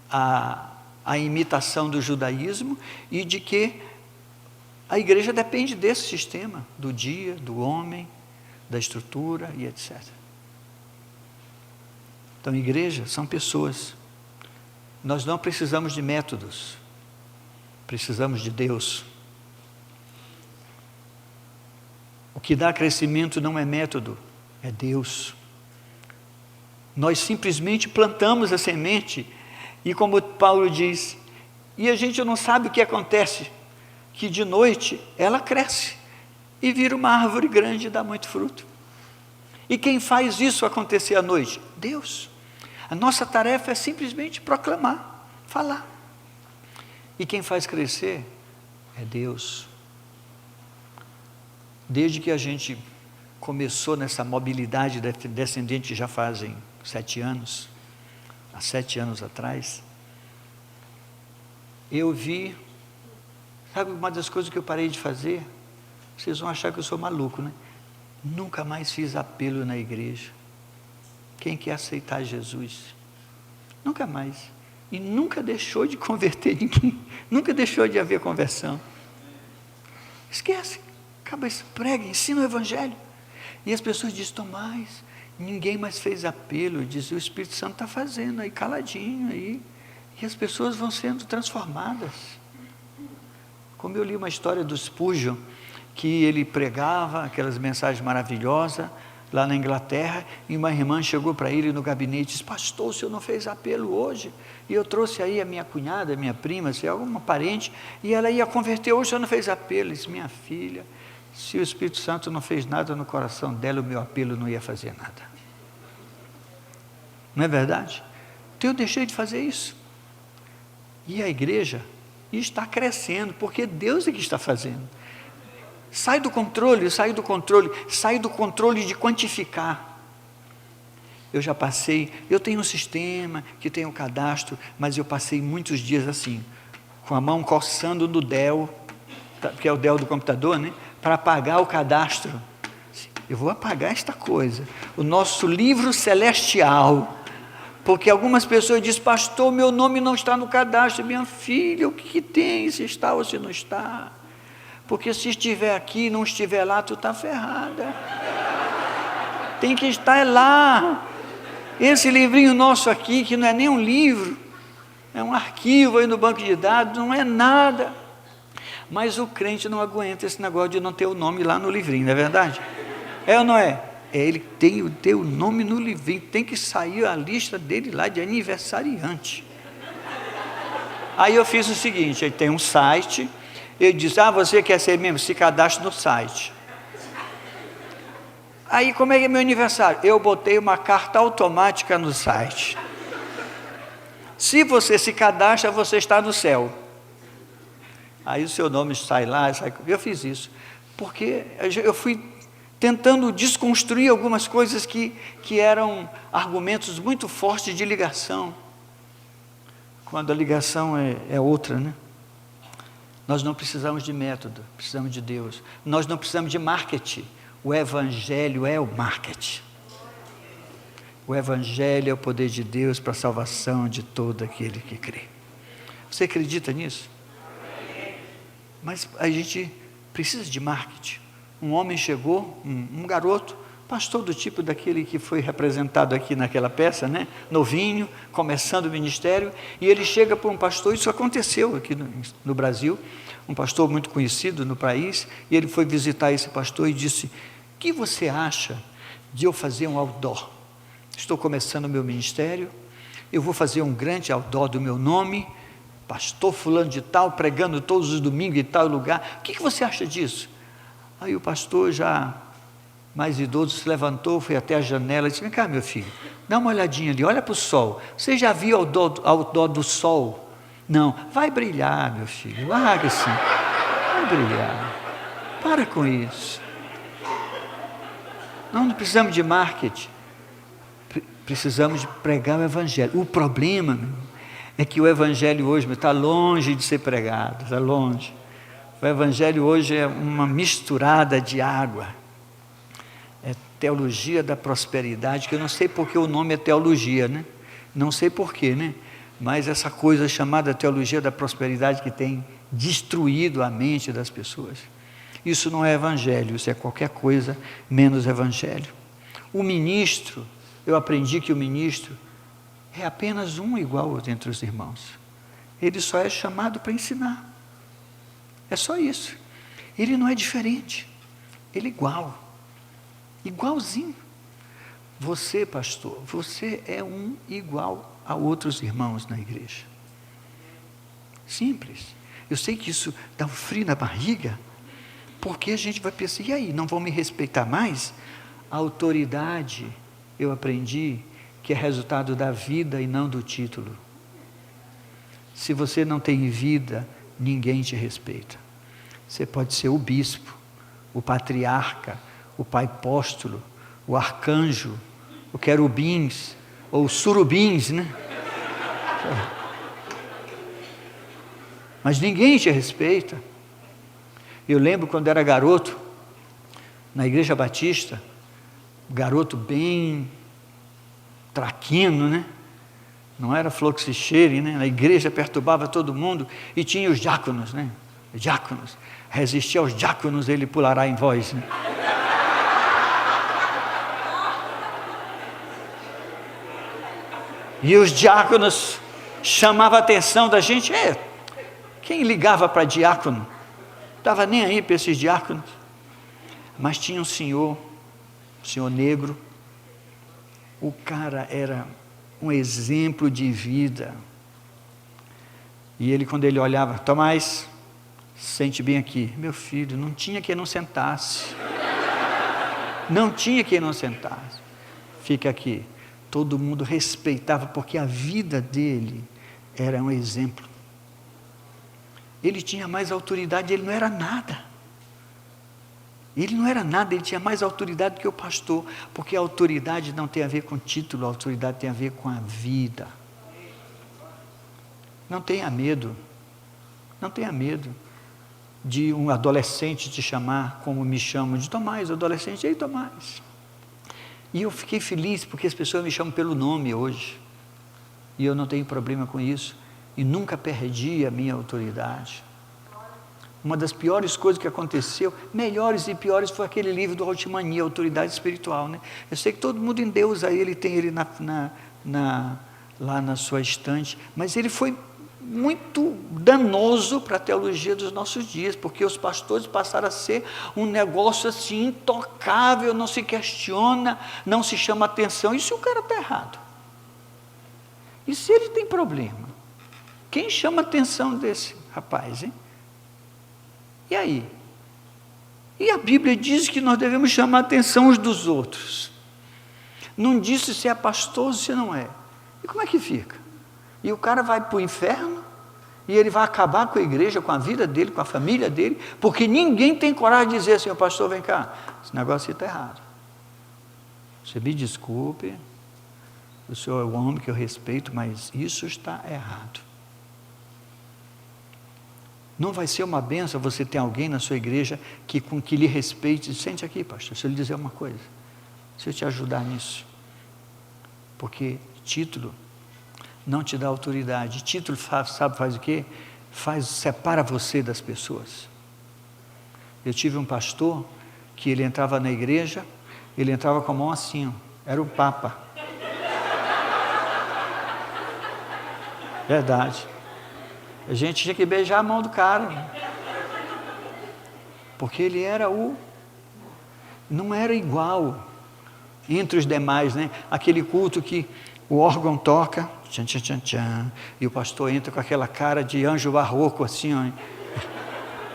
a imitação do judaísmo, e de que a igreja depende desse sistema, do dia, do homem, da estrutura e etc. Então, igreja são pessoas. Nós não precisamos de métodos, precisamos de Deus. O que dá crescimento não é método, é Deus. Nós simplesmente plantamos a semente, e como Paulo diz, e a gente não sabe o que acontece, que de noite ela cresce, e vira uma árvore grande e dá muito fruto. E quem faz isso acontecer à noite? Deus. A nossa tarefa é simplesmente proclamar, falar. E quem faz crescer é Deus. Desde que a gente começou nessa mobilidade descendente, já fazem 7 anos, há 7 anos atrás, eu vi, sabe uma das coisas que eu parei de fazer? Vocês vão achar que eu sou maluco, né? Nunca mais fiz apelo na igreja. Quem quer aceitar Jesus? Nunca mais. E nunca deixou de converter ninguém. Nunca deixou de haver conversão. Esquece. Acaba isso. Prega, ensina o Evangelho. E as pessoas dizem, Tomás, Ninguém mais fez apelo, dizia, o Espírito Santo está fazendo aí, caladinho aí, e as pessoas vão sendo transformadas. Como eu li uma história do Spurgeon, que ele pregava aquelas mensagens maravilhosas lá na Inglaterra, e uma irmã chegou para ele no gabinete e disse, pastor, o senhor não fez apelo hoje? E eu trouxe aí a minha cunhada, a minha prima, se alguma parente, e ela ia converter, hoje o senhor não fez apelo? Ele disse, minha filha, se o Espírito Santo não fez nada no coração dela, o meu apelo não ia fazer nada. Não é verdade? Então eu deixei de fazer isso. E a igreja está crescendo, porque Deus é que está fazendo. Sai do controle de quantificar. Eu já passei, eu tenho um sistema que tem um cadastro, mas eu passei muitos dias assim, com a mão coçando no Dell, que é o Dell do computador, né? Para apagar o cadastro. Eu vou apagar esta coisa, o nosso livro celestial, porque algumas pessoas dizem, pastor, meu nome não está no cadastro. Minha filha, o que tem, se está ou se não está? Porque se estiver aqui e não estiver lá, tu está ferrada. Tem que estar lá. Esse livrinho nosso aqui, que não é nem um livro, é um arquivo aí no banco de dados, não é nada. Mas o crente não aguenta esse negócio de não ter o nome lá no livrinho, não é verdade? É ou não é? Ele tem o teu nome no livrinho, tem que sair a lista dele lá de aniversariante. Aí eu fiz o seguinte, ele tem um site, ele diz, você quer ser membro? Se cadastre no site. Aí como é que é meu aniversário? Eu botei uma carta automática no site. Se você se cadastra, você está no céu. Aí o seu nome sai lá, eu fiz isso, porque eu fui tentando desconstruir algumas coisas que eram argumentos muito fortes de ligação, quando a ligação é outra, né? Nós não precisamos de método, precisamos de Deus. Nós não precisamos de marketing, o Evangelho é o marketing. O Evangelho é o poder de Deus para a salvação de todo aquele que crê. Você acredita nisso? Mas a gente precisa de marketing. Um homem chegou, um garoto, pastor do tipo daquele que foi representado aqui naquela peça, né? Novinho, começando o ministério, e ele chega para um pastor, isso aconteceu aqui no Brasil, um pastor muito conhecido no país, e ele foi visitar esse pastor e disse, o que você acha de eu fazer um outdoor? Estou começando o meu ministério, eu vou fazer um grande outdoor do meu nome, pastor fulano de tal, pregando todos os domingos em tal lugar, o que você acha disso? Aí o pastor, já mais idoso, se levantou, foi até a janela e disse, vem cá meu filho, dá uma olhadinha ali, olha para o sol, você já viu o outdoor do sol? Não, vai brilhar meu filho, larga assim, vai brilhar, para com isso. Não precisamos de marketing, precisamos de pregar o Evangelho. O problema é que o Evangelho hoje está longe de ser pregado, está longe. O Evangelho hoje é uma misturada de água, é teologia da prosperidade, que eu não sei porque o nome é teologia, né? Não sei porquê, né? Mas essa coisa chamada teologia da prosperidade que tem destruído a mente das pessoas. Isso não é Evangelho, isso é qualquer coisa menos Evangelho. O ministro, eu aprendi que o ministro é apenas um igual entre os irmãos. Ele só é chamado para ensinar. É só isso. Ele não é diferente. Ele é igual. Igualzinho. Você, pastor, você é um igual a outros irmãos na igreja. Simples. Eu sei que isso dá um frio na barriga, porque a gente vai pensar, e aí, não vão me respeitar mais? A autoridade, eu aprendi, que é resultado da vida e não do título. Se você não tem vida, ninguém te respeita. Você pode ser o bispo, o patriarca, o pai apóstolo, o arcanjo, o querubins, ou os surubins, né? Mas ninguém te respeita. Eu lembro quando era garoto, na igreja batista, garoto bem traquino, né? Não era fluxicheire, né? A igreja perturbava todo mundo, e tinha os diáconos, né? Diáconos, resistir aos diáconos, ele pulará em vós, né? E os diáconos chamavam a atenção da gente. Quem ligava para diácono? Estava nem aí para esses diáconos. Mas tinha um senhor negro. O cara era um exemplo de vida. E ele, quando ele olhava, Tomás, sente bem aqui. Meu filho, não tinha quem não sentasse. Não tinha quem não sentasse. Fica aqui. Todo mundo respeitava, porque a vida dele era um exemplo. Ele tinha mais autoridade, ele não era nada. Ele não era nada, ele tinha mais autoridade que o pastor, porque a autoridade não tem a ver com título, a autoridade tem a ver com a vida. Não tenha medo, não tenha medo de um adolescente te chamar, como me chamam, de Tomás, adolescente, ei Tomás. E eu fiquei feliz, porque as pessoas me chamam pelo nome hoje, e eu não tenho problema com isso, e nunca perdi a minha autoridade. Uma das piores coisas que aconteceu, melhores e piores, foi aquele livro do Altimania, Autoridade Espiritual, né? Eu sei que todo mundo em Deus, aí ele tem ele lá na sua estante, mas ele foi muito danoso para a teologia dos nossos dias, porque os pastores passaram a ser um negócio assim, intocável, não se questiona, não se chama atenção. E se o cara está errado? E se ele tem problema? Quem chama a atenção desse rapaz, hein? E aí? E a Bíblia diz que nós devemos chamar a atenção uns dos outros. Não disse se é pastor ou se não é. E como é que fica? E o cara vai para o inferno, e ele vai acabar com a igreja, com a vida dele, com a família dele, porque ninguém tem coragem de dizer assim, pastor, vem cá, esse negócio está errado. Você me desculpe, o senhor é um homem que eu respeito, mas isso está errado. Não vai ser uma bênção você ter alguém na sua igreja que lhe respeite. Sente aqui, pastor, deixa eu lhe dizer uma coisa. Se eu te ajudar nisso. Porque título não te dá autoridade. Título, sabe, faz o quê? Separa você das pessoas. Eu tive um pastor que ele entrava na igreja, ele entrava com a mão assim, era o Papa. Verdade. A gente tinha que beijar a mão do cara, porque ele era não era igual entre os demais, né? Aquele culto que o órgão toca, tchan, tchan, tchan, tchan, e o pastor entra com aquela cara de anjo barroco assim, ó.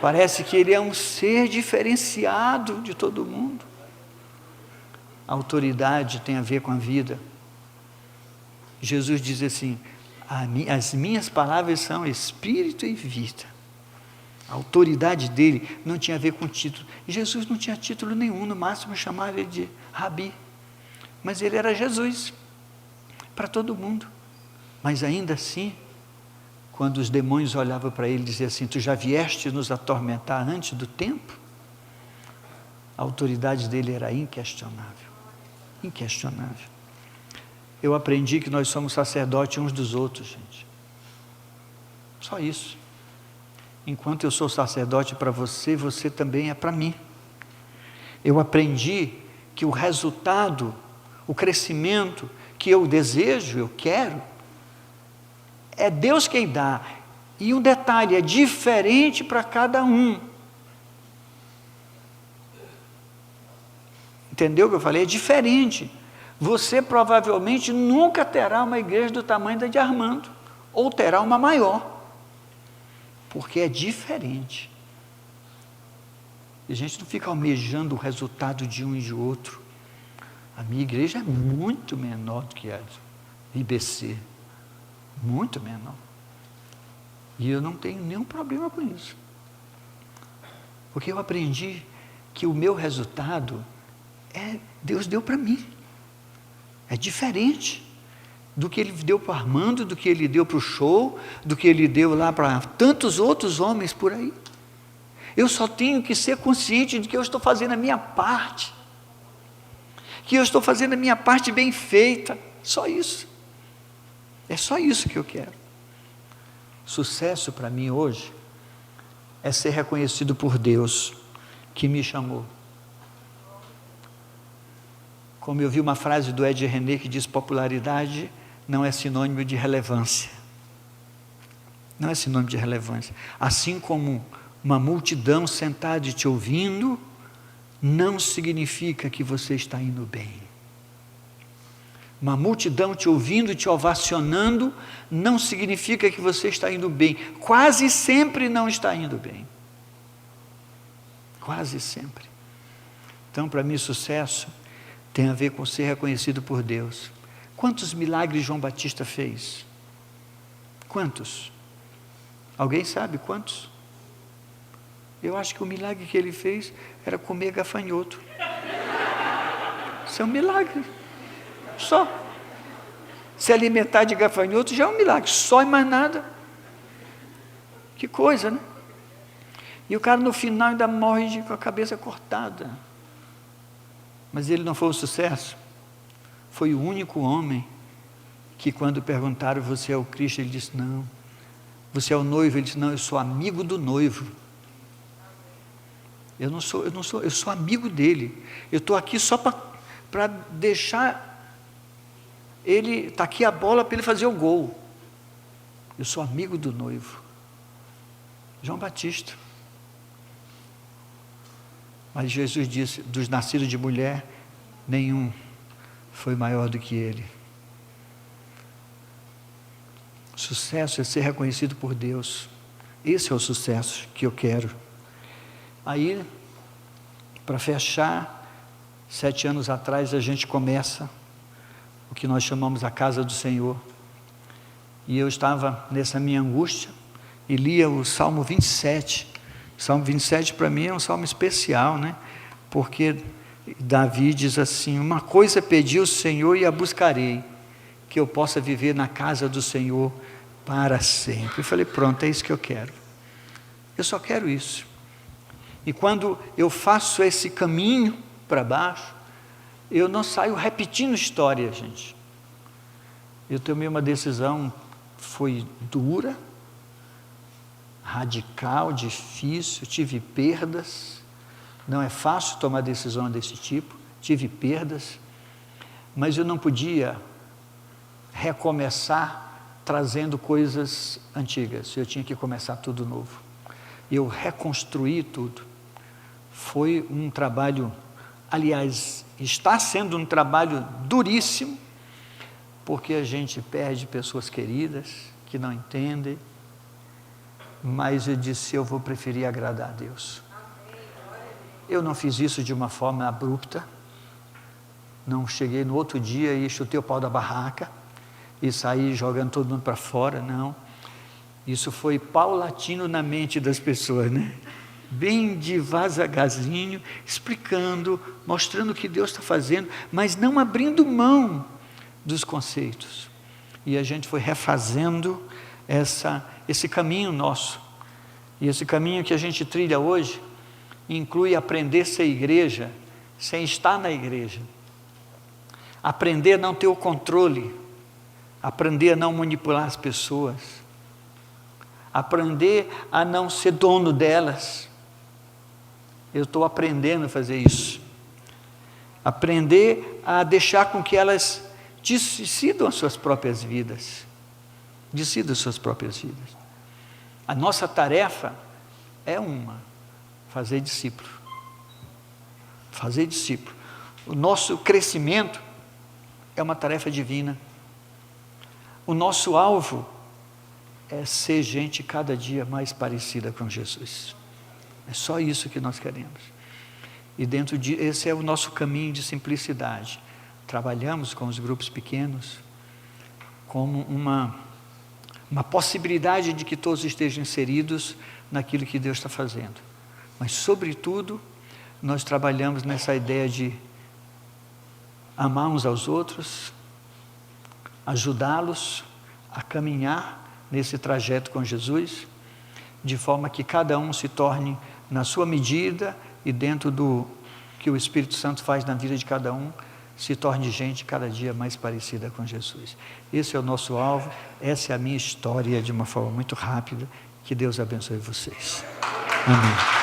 Parece que ele é um ser diferenciado de todo mundo. A autoridade tem a ver com a vida. Jesus diz assim, as minhas palavras são espírito e vida. A autoridade dele não tinha a ver com título. Jesus não tinha título nenhum, no máximo chamava ele de Rabi. Mas ele era Jesus, para todo mundo. Mas ainda assim, quando os demônios olhavam para ele e diziam assim, tu já vieste nos atormentar antes do tempo? A autoridade dele era inquestionável. Inquestionável. Eu aprendi que nós somos sacerdotes uns dos outros, gente. Só isso. Enquanto eu sou sacerdote para você, você também é para mim. Eu aprendi que o resultado, o crescimento que eu desejo, eu quero, é Deus quem dá. E um detalhe, é diferente para cada um. Entendeu o que eu falei? É diferente. Você provavelmente nunca terá uma igreja do tamanho da de Armando, ou terá uma maior, porque é diferente. E a gente não fica almejando o resultado de um e de outro. A minha igreja é muito menor do que a do IBC, muito menor. E eu não tenho nenhum problema com isso, porque eu aprendi que o meu resultado Deus deu para mim. É diferente do que ele deu para o Armando, do que ele deu para o show, do que ele deu lá para tantos outros homens por aí. Eu só tenho que ser consciente de que eu estou fazendo a minha parte, que eu estou fazendo a minha parte bem feita, só isso. É só isso que eu quero. Sucesso para mim hoje é ser reconhecido por Deus que me chamou. Como eu vi uma frase do Ed René que diz, popularidade não é sinônimo de relevância. Não é sinônimo de relevância. Assim como uma multidão sentada e te ouvindo, não significa que você está indo bem. Uma multidão te ouvindo, te ovacionando, não significa que você está indo bem. Quase sempre não está indo bem. Quase sempre. Então, para mim, sucesso tem a ver com ser reconhecido por Deus. Quantos milagres João Batista fez? Quantos? Alguém sabe quantos? Eu acho que o milagre que ele fez era comer gafanhoto. Isso é um milagre. Só. Se alimentar de gafanhoto já é um milagre. Só e mais nada. Que coisa, né? E o cara no final ainda morre com a cabeça cortada. Mas ele não foi um sucesso. Foi o único homem que, quando perguntaram: você é o Cristo? Ele disse: não. Você é o noivo? Ele disse: não, eu sou amigo do noivo. Eu sou amigo dele. Eu estou aqui só para deixar ele, está aqui a bola para ele fazer o gol. Eu sou amigo do noivo. João Batista. Mas Jesus disse: dos nascidos de mulher, nenhum foi maior do que ele. Sucesso é ser reconhecido por Deus. Esse é o sucesso que eu quero. Aí, para fechar, 7 anos atrás a gente começa o que nós chamamos a Casa do Senhor. E eu estava nessa minha angústia e lia o Salmo 27. O Salmo 27 para mim é um salmo especial, né? Porque Davi diz assim: uma coisa pedi ao Senhor e a buscarei, que eu possa viver na casa do Senhor para sempre. Eu falei: pronto, é isso que eu quero. Eu só quero isso. E quando eu faço esse caminho para baixo, eu não saio repetindo história, gente. Eu tomei uma decisão, foi dura, radical, difícil, tive perdas. Não é fácil tomar decisão desse tipo, tive perdas, mas eu não podia recomeçar trazendo coisas antigas, eu tinha que começar tudo novo. Eu reconstruí tudo. Foi um trabalho, aliás, está sendo um trabalho duríssimo, porque a gente perde pessoas queridas, que não entendem, mas eu disse: eu vou preferir agradar a Deus. Eu não fiz isso de uma forma abrupta, não cheguei no outro dia e chutei o pau da barraca, e saí jogando todo mundo para fora, não. Isso foi paulatino na mente das pessoas, né? Bem devagarzinho, explicando, mostrando o que Deus está fazendo, mas não abrindo mão dos conceitos. E a gente foi refazendo esse caminho nosso. E esse caminho que a gente trilha hoje inclui aprender a ser igreja sem estar na igreja. Aprender a não ter o controle. Aprender a não manipular as pessoas. Aprender a não ser dono delas. Eu estou aprendendo a fazer isso. Aprender a deixar com que elas decidam as suas próprias vidas. Decidam as suas próprias vidas. A nossa tarefa é fazer discípulo. Fazer discípulo. O nosso crescimento é uma tarefa divina. O nosso alvo é ser gente cada dia mais parecida com Jesus. É só isso que nós queremos. E esse é o nosso caminho de simplicidade. Trabalhamos com os grupos pequenos como uma possibilidade de que todos estejam inseridos naquilo que Deus está fazendo. Mas, sobretudo, nós trabalhamos nessa ideia de amar uns aos outros, ajudá-los a caminhar nesse trajeto com Jesus, de forma que cada um se torne, na sua medida e dentro do que o Espírito Santo faz na vida de cada um, se torne gente cada dia mais parecida com Jesus. Esse é o nosso alvo, essa é a minha história de uma forma muito rápida. Que Deus abençoe vocês. Amém.